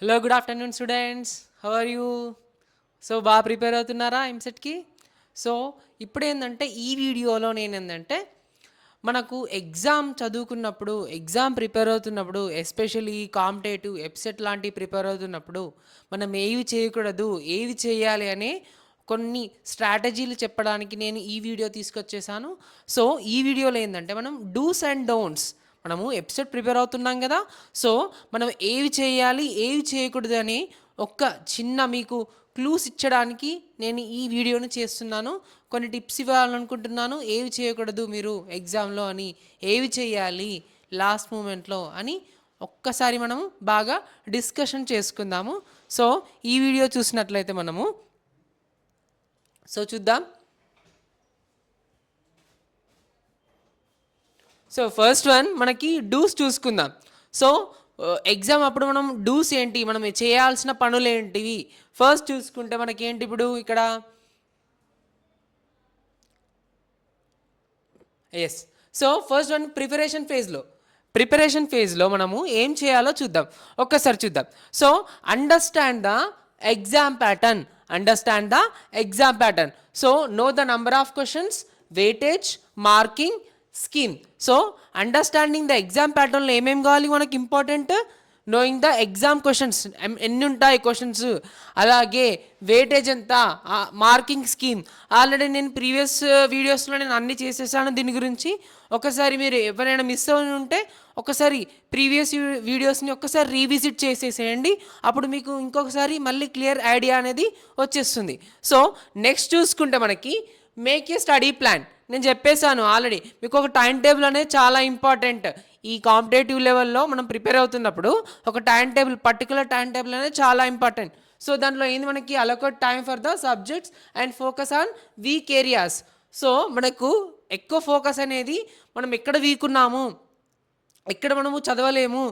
Hello good afternoon students, how are you? So బాగా prepare అవుతున్నారా ఎంసెట్కి? సో ఇప్పుడు ఏంటంటే ఈ వీడియోలో నేనేంటంటే మనకు ఎగ్జామ్ చదువుకున్నప్పుడు, ఎగ్జామ్ ప్రిపేర్ అవుతున్నప్పుడు, ఎస్పెషల్లీ కాంపిటేటివ్ ఎప్సెట్ లాంటివి ప్రిపేర్ అవుతున్నప్పుడు మనం ఏవి చేయకూడదు, ఏవి చేయాలి అనే కొన్ని స్ట్రాటజీలు చెప్పడానికి నేను ఈ వీడియో తీసుకొచ్చేసాను. సో ఈ వీడియోలో ఏంటంటే మనం డూస్ అండ్ డోంట్స్, మనము ఎపిసోడ్ ప్రిపేర్ అవుతున్నాం కదా, సో మనం ఏవి చేయాలి ఏవి చేయకూడదు అని ఒక్క చిన్న మీకు క్లూస్ ఇచ్చడానికి నేను ఈ వీడియోను చేస్తున్నాను. కొన్ని టిప్స్ ఇవ్వాలనుకుంటున్నాను, ఏవి చేయకూడదు మీరు ఎగ్జామ్లో అని, ఏవి చేయాలి లాస్ట్ మూమెంట్లో అని ఒక్కసారి మనము బాగా డిస్కషన్ చేసుకుందాము. సో ఈ వీడియో చూసినట్లయితే మనము చూద్దాం. సో ఫస్ట్ వన్ మనకి డూస్ చూసుకుందాం. సో ఎగ్జామ్ అప్పుడు మనం డూస్ ఏంటి, మనం చేయాల్సిన పనులు ఏంటివి ఫస్ట్ చూసుకుంటే మనకి ఏంటి ఇప్పుడు ఇక్కడ yes. So first one preparation ఫేజ్లో మనము ఏం చేయాలో చూద్దాం, ఒక్కసారి చూద్దాం. So understand the exam pattern, so know the number of questions, weightage, marking scheme. So understanding the exam ప్యాటర్న్లో ఏమేమి కావాలి మనకి important, knowing the exam questions, ఎన్ని ఉంటాయి క్వశ్చన్స్, అలాగే వెయిటేజ్ ఎంత, మార్కింగ్ స్కీమ్. ఆల్రెడీ నేను ప్రీవియస్ వీడియోస్లో నేను అన్ని చేసేసాను దీని గురించి. ఒకసారి మీరు ఎవరైనా మిస్ అయి ఉంటే ఒకసారి ప్రీవియస్ వీడియోస్ని ఒక్కసారి రీవిజిట్ చేసేసేయండి, అప్పుడు మీకు ఇంకొకసారి మళ్ళీ క్లియర్ ఐడియా అనేది వచ్చేస్తుంది. సో నెక్స్ట్ చూసుకుంటే మనకి మేక్ ఏ స్టడీ ప్లాన్. నేను చెప్పేశాను ఆల్రెడీ, మీకు ఒక టైం టేబుల్ అనేది చాలా ఇంపార్టెంట్. ఈ కాంపిటేటివ్ లెవెల్లో మనం ప్రిపేర్ అవుతున్నప్పుడు ఒక time table, particular time table అనేది చాలా ఇంపార్టెంట్. సో దాంట్లో ఏంది మనకి allocate time for the subjects and focus on week areas. So మనకు ఎక్కువ ఫోకస్ అనేది మనం ఎక్కడ వీక్ ఉన్నాము, ఎక్కడ మనము చదవలేము,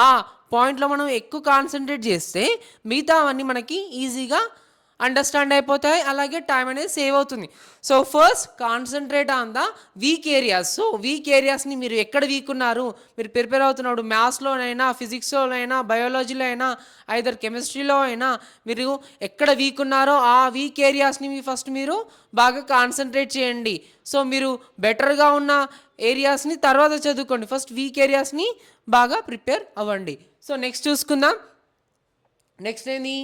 ఆ పాయింట్లో మనం ఎక్కువ కాన్సన్ట్రేట్ చేస్తే మిగతావన్నీ మనకి ఈజీగా అండర్స్టాండ్ అయిపోతాయి, అలాగే టైం అనేది సేవ్ అవుతుంది. So first concentrate on the weak areas. So weak ఏరియాస్ని మీరు ఎక్కడ వీక్ ఉన్నారు, మీరు ప్రిపేర్ అవుతున్నప్పుడు మ్యాథ్స్లోనైనా, ఫిజిక్స్లోనైనా, బయాలజీలో అయినా, ఐదర్ కెమిస్ట్రీలో అయినా మీరు ఎక్కడ వీక్ ఉన్నారో ఆ వీక్ ఏరియాస్ని ఫస్ట్ మీరు బాగా కాన్సన్ట్రేట్ చేయండి. సో మీరు బెటర్గా ఉన్న ఏరియాస్ని తర్వాత చదువుకోండి, ఫస్ట్ వీక్ ఏరియాస్ని బాగా ప్రిపేర్ అవ్వండి. సో నెక్స్ట్ చూసుకుందాం. నెక్స్ట్ ఏంది,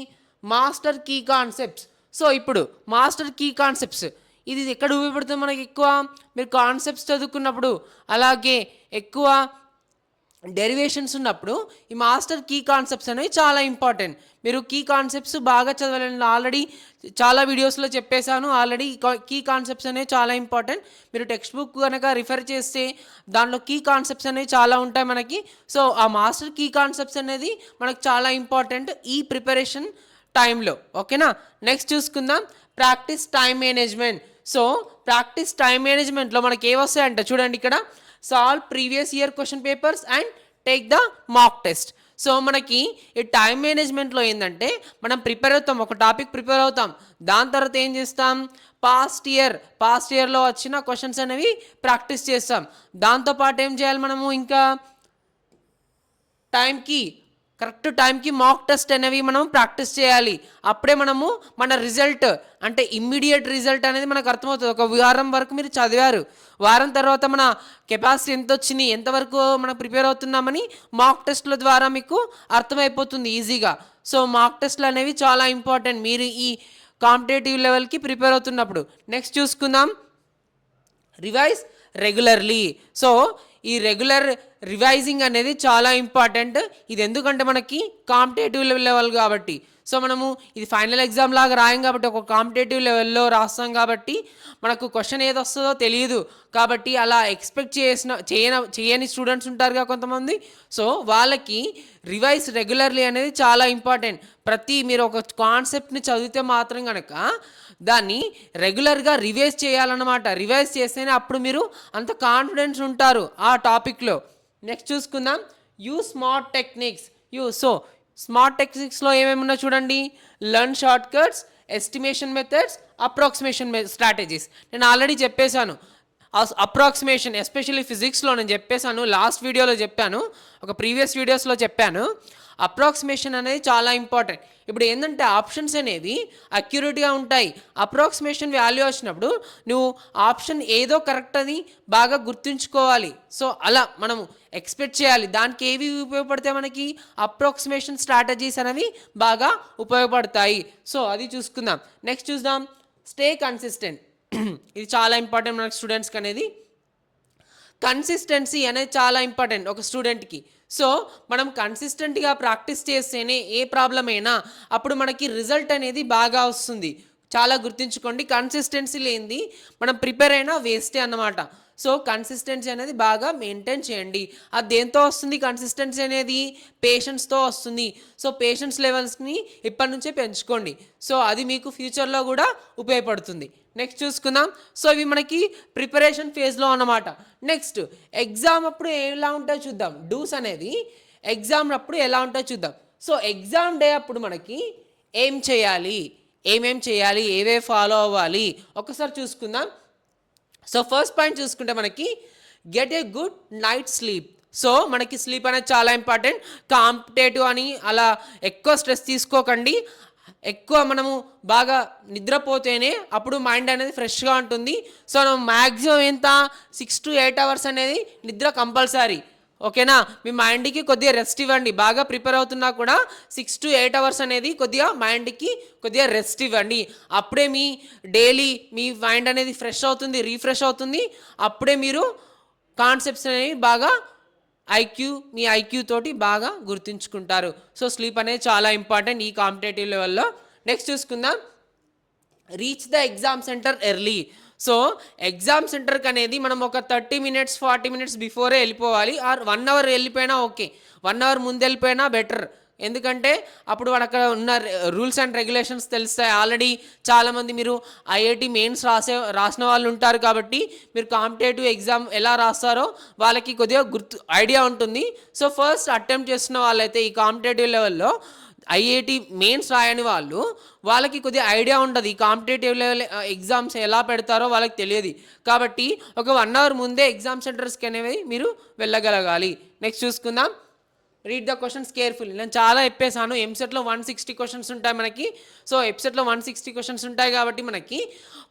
మాస్టర్ కీ కాన్సెప్ట్స్. సో ఇప్పుడు మాస్టర్ కీ కాన్సెప్ట్స్ ఇది ఎక్కడ ఉపయోగపడుతుంది మనకి, ఎక్కువ మీరు కాన్సెప్ట్స్ చదువుకున్నప్పుడు, అలాగే ఎక్కువ డెరివేషన్స్ ఉన్నప్పుడు ఈ మాస్టర్ కీ కాన్సెప్ట్స్ అనేవి చాలా ఇంపార్టెంట్. మీరు కీ కాన్సెప్ట్స్ బాగా చదవాలని ఆల్రెడీ చాలా వీడియోస్లో చెప్పేశాను. ఆల్రెడీ కీ కాన్సెప్ట్స్ అనేవి చాలా ఇంపార్టెంట్. మీరు టెక్స్ట్ బుక్ కనుక రిఫర్ చేస్తే దాంట్లో కీ కాన్సెప్ట్స్ అనేవి చాలా ఉంటాయి మనకి. సో ఆ మాస్టర్ కీ కాన్సెప్ట్స్ అనేది మనకు చాలా ఇంపార్టెంట్ ఈ ప్రిపరేషన్ టైంలో, ఓకేనా. నెక్స్ట్ చూసుకుందాం practice time management. So practice time మేనేజ్మెంట్లో మనకి ఏమొస్తాయంటే చూడండి, ఇక్కడ solve previous year question papers and take the mock test. So మనకి ఈ టైం మేనేజ్మెంట్లో ఏంటంటే మనం ప్రిపేర్ అవుతాం, ఒక టాపిక్ ప్రిపేర్ అవుతాం, దాని తర్వాత ఏం చేస్తాం, పాస్ట్ ఇయర్లో వచ్చిన క్వశ్చన్స్ అనేవి ప్రాక్టీస్ చేస్తాం. దాంతోపాటు ఏం చేయాలి మనము, ఇంకా కరెక్ట్ టైంకి మాక్ టెస్ట్ అనేవి మనం ప్రాక్టీస్ చేయాలి. అప్పుడే మనము మన రిజల్ట్ అంటే ఇమ్మీడియట్ రిజల్ట్ అనేది మనకు అర్థమవుతుంది. ఒక వారం వరకు మీరు చదివారు, వారం తర్వాత మన కెపాసిటీ ఎంత వచ్చింది, ఎంతవరకు మనం ప్రిపేర్ అవుతున్నామని మాక్ టెస్ట్ల ద్వారా మీకు అర్థమైపోతుంది ఈజీగా. సో మాక్ టెస్ట్లు అనేవి చాలా ఇంపార్టెంట్ మీరు ఈ కాంపిటేటివ్ లెవెల్కి ప్రిపేర్ అవుతున్నప్పుడు. నెక్స్ట్ చూసుకుందాం రివైజ్ రెగ్యులర్లీ. సో ఈ రెగ్యులర్ రివైజింగ్ అనేది చాలా ఇంపార్టెంట్. ఇది ఎందుకంటే మనకి కాంపిటేటివ్ లెవెల్ కాబట్టి, సో మనము ఇది ఫైనల్ ఎగ్జామ్ లాగా రాయం కాబట్టి, ఒక కాంపిటేటివ్ లెవెల్లో రాస్తాం కాబట్టి మనకు క్వశ్చన్ ఏది వస్తుందో తెలియదు కాబట్టి అలా ఎక్స్పెక్ట్ చేయని స్టూడెంట్స్ ఉంటారుగా కొంతమంది. సో వాళ్ళకి రివైజ్ రెగ్యులర్లీ అనేది చాలా ఇంపార్టెంట్. మీరు ఒక కాన్సెప్ట్ని చదివితే మాత్రం కనుక దాన్ని రెగ్యులర్గా రివైజ్ చేయాలన్నమాట. రివైజ్ చేస్తేనే అప్పుడు మీరు అంత కాన్ఫిడెన్స్ ఉంటారు ఆ టాపిక్లో. నెక్స్ట్ చూసుకుందాం use smart techniques. So smart టెక్నిక్స్లో ఏమేమి ఉన్నా చూడండి, learn shortcuts, estimation methods, approximation strategies. నేను ఆల్రెడీ చెప్పేశాను అప్రాక్సిమేషన్, ఎస్పెషల్లీ ఫిజిక్స్లో నేను చెప్పేశాను, లాస్ట్ వీడియోలో చెప్పాను, ఒక ప్రీవియస్ వీడియోస్లో చెప్పాను. అప్రాక్సిమేషన్ అనేది చాలా ఇంపార్టెంట్. ఇప్పుడు ఏంటంటే ఆప్షన్స్ అనేవి అక్యురేట్గా ఉంటాయి. అప్రాక్సిమేషన్ వాల్యూ వచ్చినప్పుడు నువ్వు ఆప్షన్ ఏదో కరెక్ట్ అని బాగా గుర్తుంచుకోవాలి. సో అలా మనము ఎక్స్పెక్ట్ చేయాలి. దానికి ఏవి ఉపయోగపడతాయి మనకి? అప్రాక్సిమేషన్ స్ట్రాటజీస్ అనేవి బాగా ఉపయోగపడతాయి. సో అది చూసుకుందాం. నెక్స్ట్ చూద్దాం, స్టే కన్సిస్టెంట్. ఇది చాలా ఇంపార్టెంట్ మన స్టూడెంట్స్కి అనేది. కన్సిస్టెన్సీ అనేది చాలా ఇంపార్టెంట్ ఒక స్టూడెంట్కి. సో మనం కన్సిస్టెంట్గా ప్రాక్టీస్ చేస్తేనే ఏ ప్రాబ్లం అయినా అప్పుడు మనకి రిజల్ట్ అనేది బాగా వస్తుంది. చాలా గుర్తుంచుకోండి, కన్సిస్టెన్సీ లేనిది మనం ప్రిపేర్ అయినా వేస్టే అన్నమాట. సో కన్సిస్టెన్సీ అనేది బాగా మెయింటైన్ చేయండి. అది దేంతో వస్తుంది కన్సిస్టెన్సీ అనేది? పేషెన్స్తో వస్తుంది. సో పేషెన్స్ లెవెల్స్ని ఇప్పటి నుంచే పెంచుకోండి. సో అది మీకు ఫ్యూచర్లో కూడా ఉపయోగపడుతుంది. నెక్స్ట్ చూసుకుందాం. సో ఇవి మనకి ప్రిపరేషన్ ఫేజ్లో అన్నమాట. నెక్స్ట్ ఎగ్జామ్ అప్పుడు ఎలా ఉంటాయో చూద్దాం. డూస్ అనేది ఎగ్జామ్ అప్పుడు ఎలా ఉంటాయో చూద్దాం. సో ఎగ్జామ్ డే అప్పుడు మనకి ఏం చేయాలి, ఏమేం చేయాలి, ఏవే ఫాలో అవ్వాలి ఒకసారి చూసుకుందాం. సో ఫస్ట్ పాయింట్ చూసుకుంటే మనకి get a good night sleep. So మనకి స్లీప్ అనేది చాలా ఇంపార్టెంట్. కాంపిటేటివ్ అని అలా ఎక్కువ స్ట్రెస్ తీసుకోకండి. ఎక్కువ మనము బాగా నిద్రపోతేనే అప్పుడు మైండ్ అనేది ఫ్రెష్గా ఉంటుంది. సో మనం మ్యాక్సిమం ఎంత 6 to 8 hours అనేది నిద్ర కంపల్సరీ. ఓకేనా? మీ మైండ్కి కొద్దిగా రెస్ట్ ఇవ్వండి. బాగా ప్రిపేర్ అవుతున్నా కూడా 6 to 8 hours అనేది కొద్దిగా మైండ్కి కొద్దిగా రెస్ట్ ఇవ్వండి. అప్పుడే మీ డైలీ మీ మైండ్ అనేది ఫ్రెష్ అవుతుంది, రీఫ్రెష్ అవుతుంది. అప్పుడే మీరు కాన్సెప్ట్స్ అనేవి బాగా మీ ఐక్యూ తోటి బాగా గుర్తుంచుకుంటారు. సో స్లీప్ అనేది చాలా ఇంపార్టెంట్ ఈ కాంపిటేటివ్ లెవెల్లో. నెక్స్ట్ చూసుకుందాం, reach the exam centre early. So exam సెంటర్కి అనేది మనం ఒక 30 minutes 40 minutes బిఫోరే వెళ్ళిపోవాలి. ఆర్ 1 hour వెళ్ళిపోయినా ఓకే, 1 hour ముందు వెళ్ళిపోయినా బెటర్. ఎందుకంటే అప్పుడు అక్కడ ఉన్న రూల్స్ అండ్ రెగ్యులేషన్స్ తెలుస్తాయి. ఆల్రెడీ చాలామంది మీరు ఐఐటి మెయిన్స్ రాసిన వాళ్ళు ఉంటారు కాబట్టి మీరు కాంపిటేటివ్ ఎగ్జామ్ ఎలా రాస్తారో వాళ్ళకి కొద్దిగా ఐడియా ఉంటుంది. సో ఫస్ట్ అటెంప్ట్ చేస్తున్న వాళ్ళైతే ఈ కాంపిటేటివ్ లెవెల్లో ఐఐటి మెయిన్స్ రాయని వాళ్ళకి కొద్దిగా ఐడియా ఉండదు. ఈ కాంపిటేటివ్ లెవెల్ ఎగ్జామ్స్ ఎలా పెడతారో వాళ్ళకి తెలియదు. కాబట్టి ఒక 1 hour ముందే ఎగ్జామ్ సెంటర్స్కి అనేవి మీరు వెళ్ళగలగాలి. నెక్స్ట్ చూసుకుందాం, రీడ్ ద క్వశ్చన్స్ కేర్ఫుల్లీ. నేను చాలా చెప్పేసాను, ఎంసెట్లో 160 questions ఉంటాయి మనకి. సో ఎంసెట్లో 160 questions ఉంటాయి కాబట్టి మనకి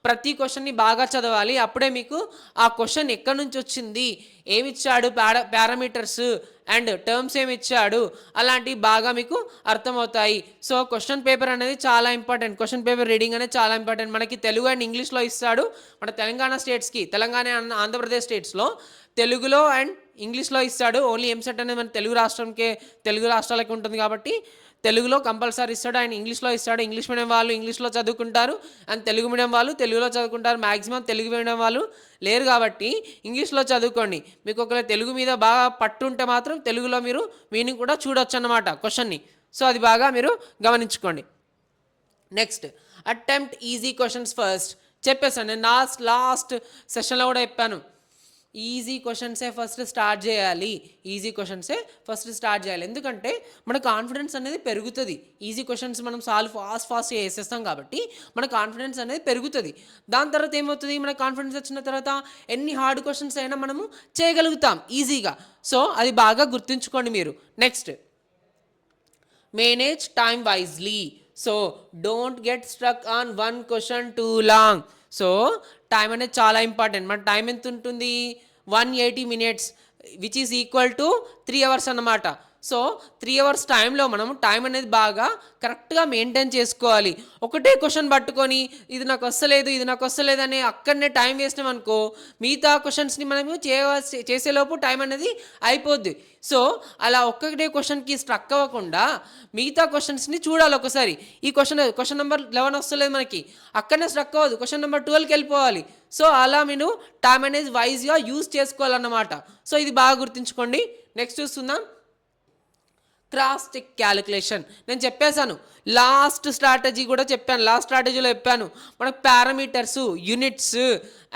ప్రతి క్వశ్చన్ని బాగా చదవాలి. అప్పుడే మీకు ఆ క్వశ్చన్ ఎక్కడి నుంచి వచ్చింది, ఏమి ఇచ్చాడు, పారామీటర్స్ అండ్ టర్మ్స్ ఏమి ఇచ్చాడు, అలాంటివి బాగా మీకు అర్థమవుతాయి. సో క్వశ్చన్ పేపర్ అనేది చాలా ఇంపార్టెంట్. క్వశ్చన్ పేపర్ రీడింగ్ అనేది చాలా ఇంపార్టెంట్. మనకి తెలుగు అండ్ ఇంగ్లీష్లో ఇస్తాడు. మన తెలంగాణ స్టేట్స్కి, తెలంగాణ ఆంధ్రప్రదేశ్ స్టేట్స్లో తెలుగులో అండ్ ఇంగ్లీష్లో ఇస్తాడు. ఓన్లీ ఎంసెట్ అనేది మన తెలుగు రాష్ట్రాలకి ఉంటుంది కాబట్టి తెలుగులో కంపల్సరీ ఇస్తాడు. ఆయన ఇంగ్లీష్లో ఇస్తాడు. ఇంగ్లీష్ మీడియం వాళ్ళు ఇంగ్లీష్లో చదువుకుంటారు అండ్ తెలుగు మీడియం వాళ్ళు తెలుగులో చదువుకుంటారు. మ్యాక్సిమం తెలుగు మీడియం వాళ్ళు లేరు కాబట్టి ఇంగ్లీష్లో చదువుకోండి. మీకు ఒకవేళ తెలుగు మీద బాగా పట్టు ఉంటే మాత్రం తెలుగులో మీరు మీనింగ్ కూడా చూడొచ్చు అన్నమాట క్వశ్చన్ని. సో అది బాగా మీరు గమనించుకోండి. Next, attempt easy questions first. చెప్పేసాను నేను లాస్ట్ సెషన్లో కూడా చెప్పాను, ఈజీ క్వశ్చన్సే ఫస్ట్ స్టార్ట్ చేయాలి. ఎందుకంటే మన కాన్ఫిడెన్స్ అనేది పెరుగుతుంది. ఈజీ క్వశ్చన్స్ మనం ఫాస్ట్గా చేసేస్తాం కాబట్టి మన కాన్ఫిడెన్స్ అనేది పెరుగుతుంది. దాని తర్వాత ఏమవుతుంది, మన కాన్ఫిడెన్స్ వచ్చిన తర్వాత ఎన్ని హార్డ్ క్వశ్చన్స్ అయినా మనము చేయగలుగుతాం ఈజీగా. సో అది బాగా గుర్తుంచుకోండి మీరు. Next, manage time wisely. So don't get struck on one question two long. So time అనేది చాలా ఇంపార్టెంట్. మన టైం ఎంత ఉంటుంది, 180 minutes, which is equal to 3 hours అన్నమాట. సో 3 hours టైంలో మనం టైం అనేది బాగా కరెక్ట్గా మెయింటైన్ చేసుకోవాలి. ఒకటే క్వశ్చన్ పట్టుకొని ఇది నాకు వస్తలేదు అని అక్కడనే టైం వేసినాం అనుకో, మిగతా క్వశ్చన్స్ని మనము చేసేలోపు టైం అనేది అయిపోద్ది. సో అలా ఒక్కటే క్వశ్చన్కి స్ట్రక్ అవ్వకుండా మిగతా క్వశ్చన్స్ని చూడాలి ఒకసారి. ఈ క్వశ్చన్ నెంబర్ 11 వస్తలేదు మనకి, అక్కడనే స్ట్రక్ అవ్వదు, క్వశ్చన్ నెంబర్ 12కి వెళ్ళిపోవాలి. సో అలా మీరు టైం అనేది వైజ్గా యూజ్ చేసుకోవాలన్నమాట. సో ఇది బాగా గుర్తుంచుకోండి. నెక్స్ట్ చూస్తున్నాం, క్రాస్ చెక్ క్యాలిక్యులేషన్. నేను చెప్పేశాను, లాస్ట్ స్ట్రాటజీలో చెప్పాను మనకు పారామీటర్స్, యూనిట్స్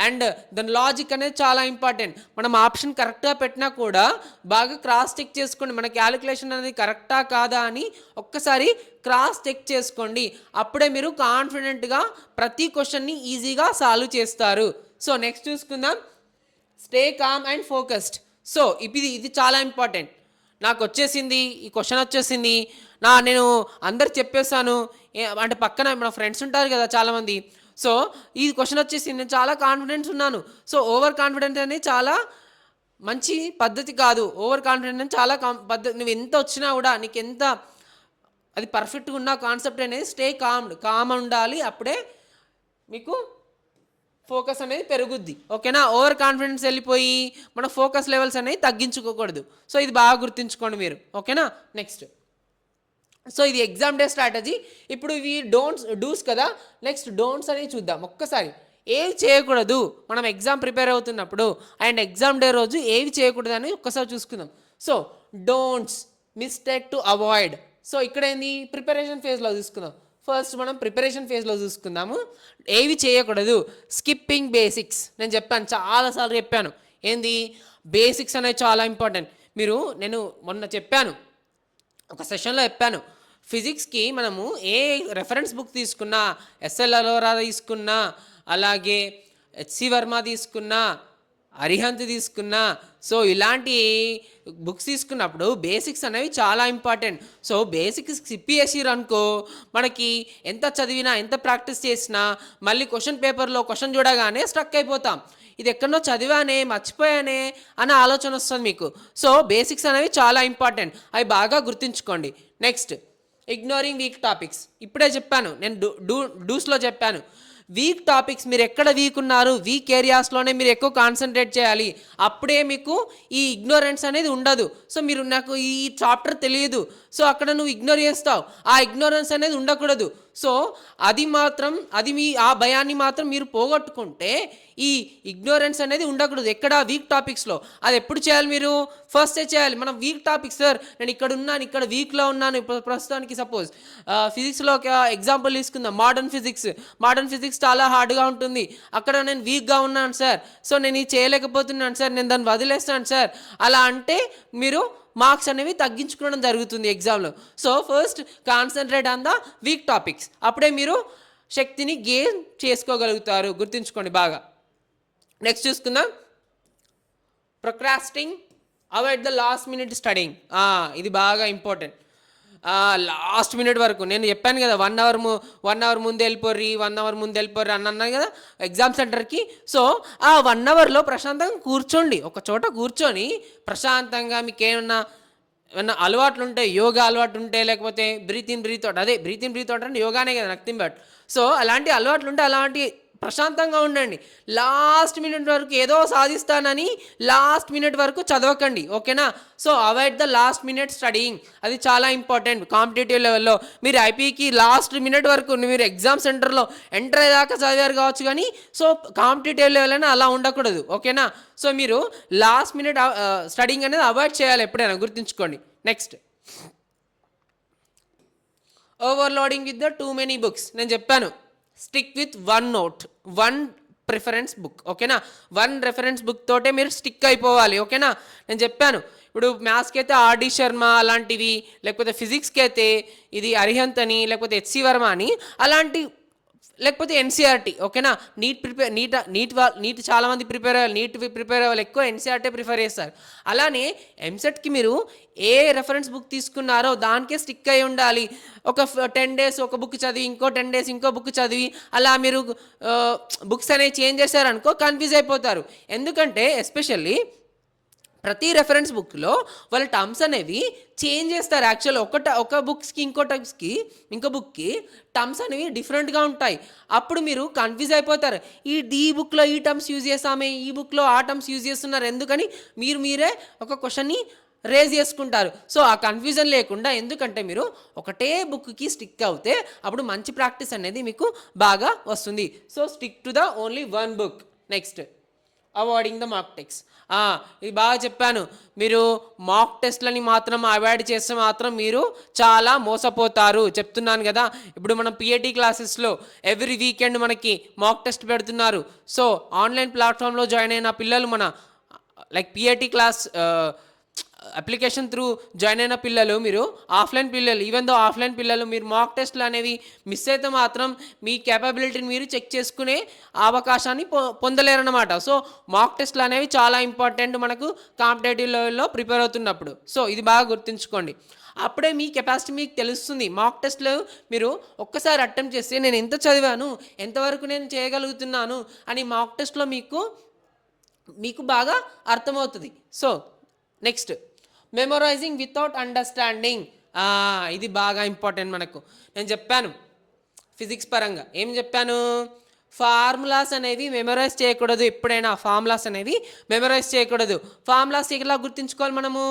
అండ్ దాని లాజిక్ అనేది చాలా ఇంపార్టెంట్. మనం ఆప్షన్ కరెక్ట్గా పెట్టినా కూడా బాగా క్రాస్ చెక్ చేసుకోండి, మన క్యాలిక్యులేషన్ అనేది కరెక్టా కాదా అని ఒక్కసారి క్రాస్ చెక్ చేసుకోండి. అప్పుడే మీరు కాన్ఫిడెంట్గా ప్రతి క్వశ్చన్ని ఈజీగా సాల్వ్ చేస్తారు. సో నెక్స్ట్ చూసుకుందాం, stay calm and focused. So ఇది చాలా ఇంపార్టెంట్. నాకు వచ్చేసింది, ఈ క్వశ్చన్ వచ్చేసింది, నేను అందరికి చెప్పేస్తాను అంటే పక్కన మన ఫ్రెండ్స్ ఉంటారు కదా చాలామంది, సో ఈ క్వశ్చన్ వచ్చేసింది, నేను చాలా కాన్ఫిడెన్స్ ఉన్నాను. సో ఓవర్ కాన్ఫిడెన్స్ అనేది చాలా మంచి పద్ధతి కాదు. ఓవర్ కాన్ఫిడెన్స్ అనేది చాలా పద్ధతి. నువ్వు ఎంత వచ్చినా కూడా నీకు ఎంత అది పర్ఫెక్ట్గా ఉన్న కాన్సెప్ట్ అనేది స్టే కామ్ ఉండాలి. అప్పుడే మీకు ఫోకస్ అనేది పెరుగుద్ది. ఓకేనా? ఓవర్ కాన్ఫిడెన్స్ వెళ్ళిపోయి మన ఫోకస్ లెవెల్స్ అనేవి తగ్గించుకోకూడదు. సో ఇది బాగా గుర్తుంచుకోండి మీరు. ఓకేనా? నెక్స్ట్, సో ఇది ఎగ్జామ్ డే స్ట్రాటజీ. ఇప్పుడు ఇవి డూస్ కదా, నెక్స్ట్ డోంట్స్ అనేవి చూద్దాం ఒక్కసారి. ఏవి చేయకూడదు మనం ఎగ్జామ్ ప్రిపేర్ అవుతున్నప్పుడు అండ్ ఎగ్జామ్ డే రోజు ఏవి చేయకూడదు అని ఒక్కసారి చూసుకుందాం. So don'ts, mistake to avoid. So ఇక్కడ ఏంది, ప్రిపరేషన్ ఫేజ్లో చూసుకుందాం. ఫస్ట్ మనం ప్రిపరేషన్ ఫేజ్లో చూసుకుందాము. ఏవి చేయకూడదు, స్కిప్పింగ్ బేసిక్స్. నేను చెప్పాను, చాలాసార్లు చెప్పాను, ఏంది బేసిక్స్ అనేవి చాలా ఇంపార్టెంట్. నేను మొన్న చెప్పాను, ఒక సెషన్లో చెప్పాను, ఫిజిక్స్కి మనము ఏ రెఫరెన్స్ బుక్ తీసుకున్నా, ఎస్ఎల్ అలోరా తీసుకున్నా, అలాగే హెచ్సి వర్మ తీసుకున్నా, అరిహంత్ తీసుకున్నా, సో ఇలాంటి బుక్స్ తీసుకున్నప్పుడు బేసిక్స్ అనేవి చాలా ఇంపార్టెంట్. సో బేసిక్స్ సిపిఎస్ఈర్ అనుకో, మనకి ఎంత చదివినా ఎంత ప్రాక్టీస్ చేసినా మళ్ళీ క్వశ్చన్ పేపర్లో క్వశ్చన్ చూడగానే స్ట్రక్ అయిపోతాం. ఇది ఎక్కడో చదివానే మర్చిపోయానే అనే ఆలోచన వస్తుంది మీకు. సో బేసిక్స్ అనేవి చాలా ఇంపార్టెంట్, అవి బాగా గుర్తుంచుకోండి. Next, ignoring week topics. ఇప్పుడే చెప్పాను, నేను డూస్లో చెప్పాను, వీక్ టాపిక్స్ మీరు ఎక్కడ వీక్ ఉన్నారు, వీక్ ఏరియాస్లోనే మీరు ఎక్కువ కాన్సన్ట్రేట్ చేయాలి. అప్పుడే మీకు ఈ ఇగ్నోరెన్స్ అనేది ఉండదు. సో నాకు ఈ చాప్టర్ తెలియదు, సో అక్కడ నువ్వు ఇగ్నోర్ చేస్తావు, ఆ ఇగ్నోరెన్స్ అనేది ఉండకూడదు. సో అది మీ ఆ భయాన్ని మాత్రం మీరు పోగొట్టుకుంటే ఈ ఇగ్నోరెన్స్ అనేది ఉండకూడదు ఎక్కడ వీక్ టాపిక్స్లో. అది ఎప్పుడు చేయాలి, మీరు ఫస్టే చేయాలి. మనం వీక్ టాపిక్స్, సార్ నేను ఇక్కడ ఉన్నాను, ఇక్కడ వీక్లో ఉన్నాను ప్రస్తుతానికి, సపోజ్ ఫిజిక్స్లో ఒక ఎగ్జాంపుల్ తీసుకుందాం, మోడర్న్ ఫిజిక్స్ చాలా హార్డ్గా ఉంటుంది, అక్కడ నేను వీక్గా ఉన్నాను సార్, సో నేను ఇది చేయలేకపోతున్నాను సార్, నేను దాన్ని వదిలేస్తాను సార్, అలా అంటే మీరు మార్క్స్ అనేవి తగ్గించుకోవడం జరుగుతుంది ఎగ్జామ్లో. So first concentrate on the weak topics, అప్పుడే మీరు శక్తిని గెయిన్ చేసుకోగలుగుతారు. గుర్తుంచుకోండి బాగా. నెక్స్ట్ చూసుకుందాం, procrastinating, avoid the last minute studying. ఇది బాగా ఇంపార్టెంట్. లాస్ట్ మినిట్ వరకు నేను చెప్పాను కదా, 1 అవర్ ముందు వెళ్ళిపోర్రి అన్నాను కదా ఎగ్జామ్ సెంటర్కి. సో ఆ 1 అవర్లో ప్రశాంతంగా కూర్చోండి, ఒక చోట కూర్చొని ప్రశాంతంగా. మీకు ఏమన్నా అలవాట్లు ఉంటే, యోగా అలవాటు ఉంటే, లేకపోతే బ్రీత్ ఇన్ బ్రీత్ అవుట్ అంటే యోగానే కదా, నథింగ్ బట్. సో అలాంటి అలవాట్లు ఉంటే అలాంటి ప్రశాంతంగా ఉండండి. లాస్ట్ మినిట్ వరకు ఏదో సాధిస్తానని లాస్ట్ మినిట్ వరకు చదవకండి. ఓకేనా? So avoid the last minute studying, అది చాలా ఇంపార్టెంట్. కాంపిటేటివ్ లెవెల్లో మీరు ఐపీకి లాస్ట్ మినిట్ వరకు మీరు ఎగ్జామ్ సెంటర్లో ఎంటర్ అయ్యేదాకా చదివారు కావచ్చు, కానీ సో కాంపిటేటివ్ లెవెల్ అని అలా ఉండకూడదు. ఓకేనా? సో మీరు లాస్ట్ మినిట్ స్టడీయింగ్ అనేది అవాయిడ్ చేయాలి ఎప్పుడైనా, గుర్తుంచుకోండి. Next, overloading with the too many books. నేను చెప్పాను, stick with one preference book. ఓకేనా? 1 రెఫరెన్స్ బుక్ తోటే మీరు స్టిక్ అయిపోవాలి. ఓకేనా? నేను చెప్పాను, ఇప్పుడు మ్యాథ్స్కి అయితే ఆర్డి శర్మ అలాంటివి, లేకపోతే ఫిజిక్స్కి అయితే ఇది అరిహంత్ అని, లేకపోతే హెచ్సి వర్మ అని అలాంటి, లేకపోతే ఎన్సీఆర్టీ. ఓకేనా? నీట్ చాలామంది ప్రిపేర్ అవ్వాలి ఎక్కువ ఎన్సీఆర్టీ ప్రిఫర్ చేస్తారు. అలానే ఎంసెట్కి మీరు ఏ రెఫరెన్స్ బుక్ తీసుకున్నారో దానికే స్టిక్ అయి ఉండాలి. ఒక 10 days ఒక బుక్ చదివి, ఇంకో 10 days ఇంకో బుక్ చదివి, అలా మీరు బుక్స్ అనేవి చేంజ్ చేశారనుకో కన్ఫ్యూజ్ అయిపోతారు. ఎందుకంటే ఎస్పెషల్లీ ప్రతి రెఫరెన్స్ బుక్లో వాళ్ళ టర్మ్స్ అనేవి చేంజ్ చేస్తారు. యాక్చువల్ ఒక బుక్స్కి ఇంకో బుక్కి టర్మ్స్ అనేవి డిఫరెంట్గా ఉంటాయి. అప్పుడు మీరు కన్ఫ్యూజ్ అయిపోతారు, ఈ బుక్లో ఈ టర్మ్స్ యూజ్ చేస్తామే, ఈ బుక్లో ఆ టర్మ్స్ యూజ్ చేస్తున్నారు ఎందుకని మీరే ఒక క్వశ్చన్ని రేజ్ చేసుకుంటారు. సో ఆ కన్ఫ్యూజన్ లేకుండా, ఎందుకంటే మీరు ఒకటే బుక్కి స్టిక్ అవుతే అప్పుడు మంచి ప్రాక్టీస్ అనేది మీకు బాగా వస్తుంది. So stick to the only 1 book. Next, avoiding the mock test. ఇది బాగా చెప్పాను, మీరు మాక్ టెస్ట్లని మాత్రం అవాయిడ్ చేస్తే మాత్రం మీరు చాలా మోసపోతారు. చెప్తున్నాను కదా, ఇప్పుడు మనం పిఏటీ క్లాసెస్లో ఎవ్రీ వీకెండ్ మనకి మాక్ టెస్ట్ పెడుతున్నారు. సో ఆన్లైన్ ప్లాట్ఫామ్లో జాయిన్ అయిన పిల్లలు మన like PAT class application through join అయిన పిల్లలు, మీరు ఆఫ్లైన్ పిల్లలు, ఈవెన్ దో ఆఫ్లైన్ పిల్లలు మీరు మాక్ టెస్ట్లు అనేవి మిస్ అయితే మాత్రం మీ కేపబిలిటీని మీరు చెక్ చేసుకునే అవకాశాన్ని పొందలేరన్నమాట. సో మాక్ టెస్ట్లు అనేవి చాలా ఇంపార్టెంట్ మనకు కాంపిటేటివ్ లెవెల్లో ప్రిపేర్ అవుతున్నప్పుడు. సో ఇది బాగా గుర్తుంచుకోండి. అప్పుడే మీ కెపాసిటీ మీకు తెలుస్తుంది. మాక్ టెస్ట్లో మీరు ఒక్కసారి అటెంప్ట్ చేస్తే నేను ఎంత చదివాను, ఎంతవరకు నేను చేయగలుగుతున్నాను అని మాక్ టెస్ట్లో మీకు బాగా అర్థమవుతుంది. So next, memorising without understanding. ఇది బాగా ఇంపార్టెంట్ మనకు. నేను చెప్పాను ఫిజిక్స్ పరంగా ఏం చెప్పాను, ఫార్ములాస్ అనేవి మెమరైజ్ చేయకూడదు. ఎప్పుడైనా ఫార్ములాస్ అనేవి మెమరైజ్ చేయకూడదు. ఫార్ములాస్ ఎలా గుర్తుంచుకోవాలి, మనము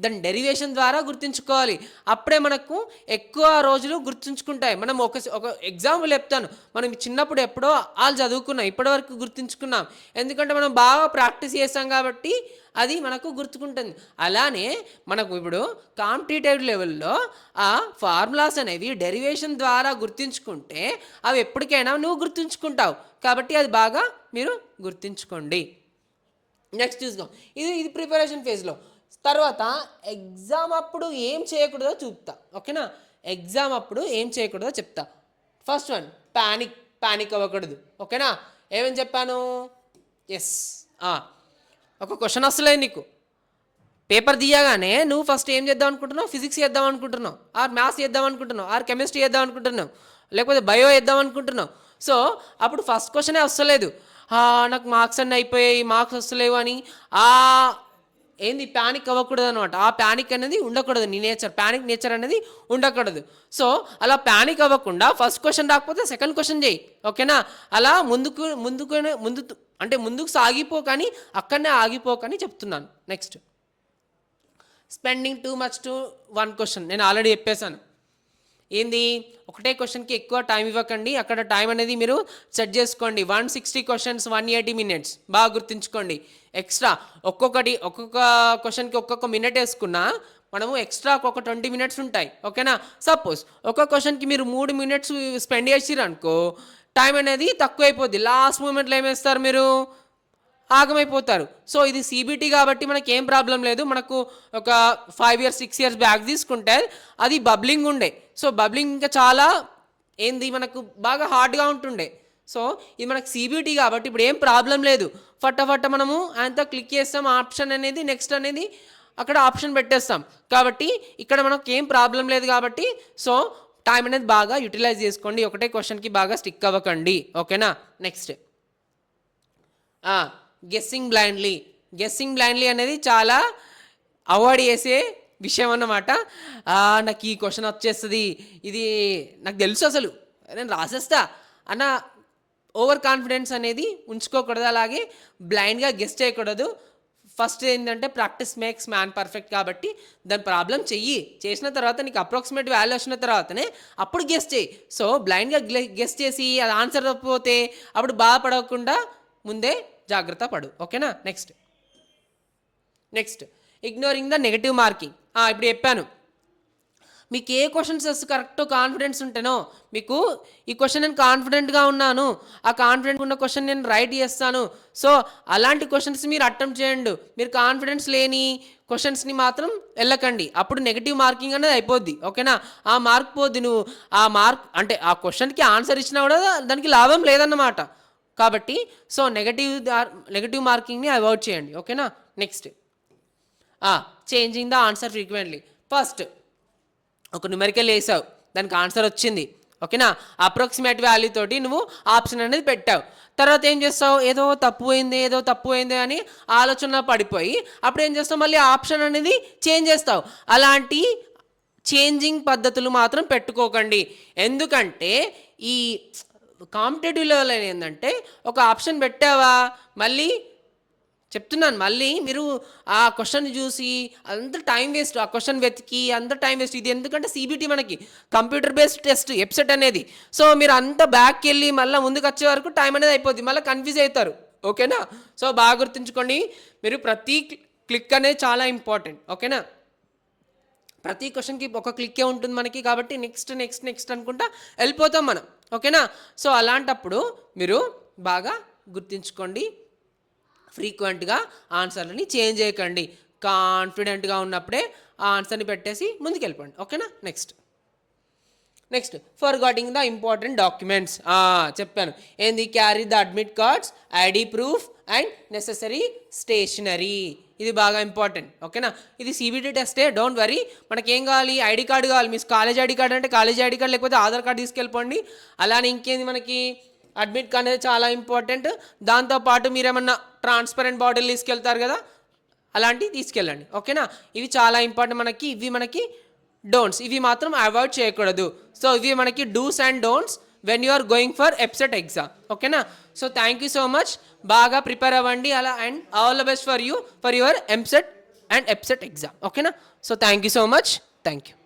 దాని డెరివేషన్ ద్వారా గుర్తుంచుకోవాలి. అప్పుడే మనకు ఎక్కువ రోజులు గుర్తుంచుకుంటాయి. మనం ఒక ఎగ్జాంపుల్ చెప్తాను. మనం చిన్నప్పుడు ఎప్పుడో వాళ్ళు చదువుకున్నాం, ఇప్పటివరకు గుర్తుంచుకున్నాం. ఎందుకంటే మనం బాగా ప్రాక్టీస్ చేస్తాం కాబట్టి అది మనకు గుర్తుకుంటుంది. అలానే మనకు ఇప్పుడు కాంపిటేటివ్ లెవెల్లో ఆ ఫార్ములాస్ అనేవి డెరివేషన్ ద్వారా గుర్తుంచుకుంటే అవి ఎప్పటికైనా నువ్వు గుర్తుంచుకుంటావు. కాబట్టి అది బాగా మీరు గుర్తుంచుకోండి. నెక్స్ట్ చూసుకో, ఇది ప్రిపరేషన్ ఫేజ్లో. తర్వాత ఎగ్జామ్ అప్పుడు ఏం చేయకూడదో చూపుతా. ఓకేనా, ఎగ్జామ్ అప్పుడు ఏం చేయకూడదో చెప్తా. ఫస్ట్ వన్, ప్యానిక్ అవ్వకూడదు. ఓకేనా, ఏమని చెప్పాను, ఎస్, ఒక క్వశ్చన్ వస్తలేదు నీకు, పేపర్ తీయగానే నువ్వు ఫస్ట్ ఏం చేద్దాం అనుకుంటున్నావు, ఫిజిక్స్ చేద్దాం అనుకుంటున్నావు, ఆర్ మ్యాథ్స్ చేద్దాం అనుకుంటున్నావు, ఆర్ కెమిస్ట్రీ చేద్దాం అనుకుంటున్నావు, లేకపోతే బయో చేద్దాం అనుకుంటున్నావు. సో అప్పుడు ఫస్ట్ క్వశ్చనే వస్తలేదు, నాకు మార్క్స్ అన్నీ అయిపోయాయి, మార్క్స్ వస్తలేవు అని ప్యానిక్ అవ్వకూడదు అనమాట. ఆ ప్యానిక్ అనేది ఉండకూడదు. నీ ప్యానిక్ నేచర్ అనేది ఉండకూడదు. సో అలా ప్యానిక్ అవ్వకుండా ఫస్ట్ క్వశ్చన్ రాకపోతే సెకండ్ క్వశ్చన్ చేయి. ఓకేనా, అలా ముందుకు సాగిపోకని, అక్కడనే ఆగిపోకని చెప్తున్నాను. Next, spending too much to one question. నేను ఆల్రెడీ చెప్పేశాను. ఒకటే క్వశ్చన్కి ఎక్కువ టైం ఇవ్వకండి. అక్కడ టైం అనేది మీరు సెట్ చేసుకోండి. 160 క్వశ్చన్స్ 180 మినిట్స్. బాగా గుర్తుంచుకోండి. ఎక్స్ట్రా ఒక్కొక్క క్వశ్చన్కి ఒక్కొక్క మినిట్ వేసుకున్నా మనము ఎక్స్ట్రా ఒక 20 మినిట్స్ ఉంటాయి. ఓకేనా, సపోజ్ ఒక క్వశ్చన్కి మీరు 3 మినిట్స్ స్పెండ్ చేసిరు అనుకో, టైం అనేది తక్కువ అయిపోద్ది. లాస్ట్ మూమెంట్లో ఏమేస్తారు, మీరు ఆగమైపోతారు. సో ఇది సిబిటి కాబట్టి మనకి ఏం ప్రాబ్లం లేదు. మనకు ఒక 5 years 6 years బ్యాక్ తీసుకుంటే అది బబ్లింగ్ ఉండే. సో బబ్లింగ్ ఇంకా చాలా మనకు బాగా హార్డ్గా ఉంటుండే. సో ఇది మనకు సిబిటి కాబట్టి ఇప్పుడు ఏం ప్రాబ్లం లేదు. ఫటాఫట మనము అంతా క్లిక్ చేస్తాం, ఆప్షన్ అనేది నెక్స్ట్ అనేది అక్కడ ఆప్షన్ పెట్టేస్తాం. కాబట్టి ఇక్కడ మనకు ఏం ప్రాబ్లం లేదు. కాబట్టి సో టైం అనేది బాగా యూటిలైజ్ చేసుకోండి. ఒకటే క్వశ్చన్కి బాగా స్టిక్ అవ్వకండి. ఓకేనా, నెక్స్ట్, గెస్సింగ్ బ్లైండ్లీ అనేది చాలా అవాయిడ్ చేసే విషయం అన్నమాట. నాకు ఈ క్వశ్చన్ వచ్చేస్తుంది, ఇది నాకు తెలుసు, అసలు నేను రాసేస్తా అన్న ఓవర్ కాన్ఫిడెన్స్ అనేది ఉంచుకోకూడదు. అలాగే బ్లైండ్గా గెస్ చేయకూడదు. ఫస్ట్ ఏంటంటే ప్రాక్టీస్ మేక్స్ మ్యాన్ పర్ఫెక్ట్. కాబట్టి దాని ప్రాబ్లం చేసిన తర్వాత నీకు అప్రాక్సిమేట్ వాల్యూ వచ్చిన తర్వాతనే అప్పుడు గెస్ చేయి. సో బ్లైండ్గా గెస్ చేసి అది ఆన్సర్ తప్పిపోతే అప్పుడు బాధపడకుండా ముందే జాగ్రత్త పడు. ఓకేనా, next ignoring the negative marking. ఇప్పుడు చెప్పాను, మీకు ఏ క్వశ్చన్స్ కరెక్ట్ కాన్ఫిడెన్స్ ఉంటేనో, మీకు ఈ క్వశ్చన్ నేను కాన్ఫిడెంట్గా ఉన్నాను, ఆ కాన్ఫిడెంట్ ఉన్న క్వశ్చన్ నేను రైట్ చేస్తాను, సో అలాంటి క్వశ్చన్స్ మీరు అటెంప్ట్ చేయండి. మీరు కాన్ఫిడెన్స్ లేని క్వశ్చన్స్ని మాత్రం వెళ్ళకండి. అప్పుడు నెగటివ్ మార్కింగ్ అనేది అయిపోద్ది. ఓకేనా, ఆ మార్క్ పోద్ది. నువ్వు ఆ మార్క్ అంటే ఆ క్వశ్చన్కి ఆన్సర్ ఇచ్చినా కూడా దానికి లాభం లేదన్నమాట. కాబట్టి సో నెగటివ్ మార్కింగ్ని అవాయిడ్ చేయండి. ఓకేనా, next, changing the answer frequently. First ఒక న్యూమరికల్ వేసావు, దానికి ఆన్సర్ వచ్చింది. ఓకేనా, అప్రాక్సిమేట్ వాల్యూ తోటి నువ్వు ఆప్షన్ అనేది పెట్టావు. తర్వాత ఏం చేస్తావు, ఏదో తప్పు అయింది అని ఆలోచన పడిపోయి అప్పుడు ఏం చేస్తావు, మళ్ళీ ఆప్షన్ అనేది చేంజ్ చేస్తావు. అలాంటి చేంజింగ్ పద్ధతులు మాత్రం పెట్టుకోకండి. ఎందుకంటే ఈ కాంపిటేటివ్ లెవెల్ ఏంటంటే ఒక ఆప్షన్ పెట్టావా, మళ్ళీ చెప్తున్నాను, మళ్ళీ మీరు ఆ క్వశ్చన్ చూసి అంత టైం వేస్ట్, ఆ క్వశ్చన్ వెతికి అంత టైం వేస్ట్. ఇది ఎందుకంటే సిబిటి మనకి కంప్యూటర్ బేస్డ్ టెస్ట్ ఎప్సెట్ అనేది. సో మీరు అంత బ్యాక్కి వెళ్ళి మళ్ళీ ముందుకు వచ్చే వరకు టైం అనేది అయిపోద్ది, మళ్ళీ కన్ఫ్యూజ్ అవుతారు. ఓకేనా, సో బాగా గుర్తుంచుకోండి, మీరు ప్రతి క్లిక్ అనేది చాలా ఇంపార్టెంట్. ఓకేనా, ప్రతి క్వశ్చన్కి ఒక క్లిక్కే ఉంటుంది మనకి. కాబట్టి నెక్స్ట్ అనుకుంటా వెళ్ళిపోతాం మనం. ఓకేనా, సో అలాంటప్పుడు మీరు బాగా గుర్తుంచుకోండి, ఫ్రీక్వెంట్గా ఆన్సర్లని చేంజ్ చేయకండి. కాన్ఫిడెంట్గా ఉన్నప్పుడే ఆ ఆన్సర్ని పెట్టేసి ముందుకు వెళ్ళిపోండి. ఓకేనా. Next forgetting the important documents. చెప్పాను ఏంది, carry the admit cards, ID proof and necessary stationery. ఇది బాగా ఇంపార్టెంట్. ఓకేనా. ఇది సిబిటి టెస్టే, డోంట్ వరీ. మనకేం కావాలి, ఐడి కార్డు కావాలి. మీ కాలేజ్ ఐడి కార్డు అంటే కాలేజ్ ఐడి కార్డు, లేకపోతే ఆధార్ కార్డు తీసుకెళ్ళిపోండి. అలానే ఇంకేంది మనకి అడ్మిట్ కార్డ్ అనేది చాలా ఇంపార్టెంట్. దాంతోపాటు మీరు ఏమన్నా ట్రాన్స్పరెంట్ బాటిల్ తీసుకెళ్తారు కదా, అలాంటివి తీసుకెళ్ళండి. ఓకేనా. ఇవి చాలా ఇంపార్టెంట్ మనకి. ఇవి మనకి డోంట్స్, ఇవి మాత్రం అవాయిడ్ చేయకూడదు. సో ఇవి మనకి dos and don'ts when you are going for EAPCET exam. ఓకేనా. So thank you so much. బాగా ప్రిపేర్ అవ్వండి అలా, and all the best for you for your EAMCET and EAPCET exam. ఓకేనా. So thank you so much. Thank you.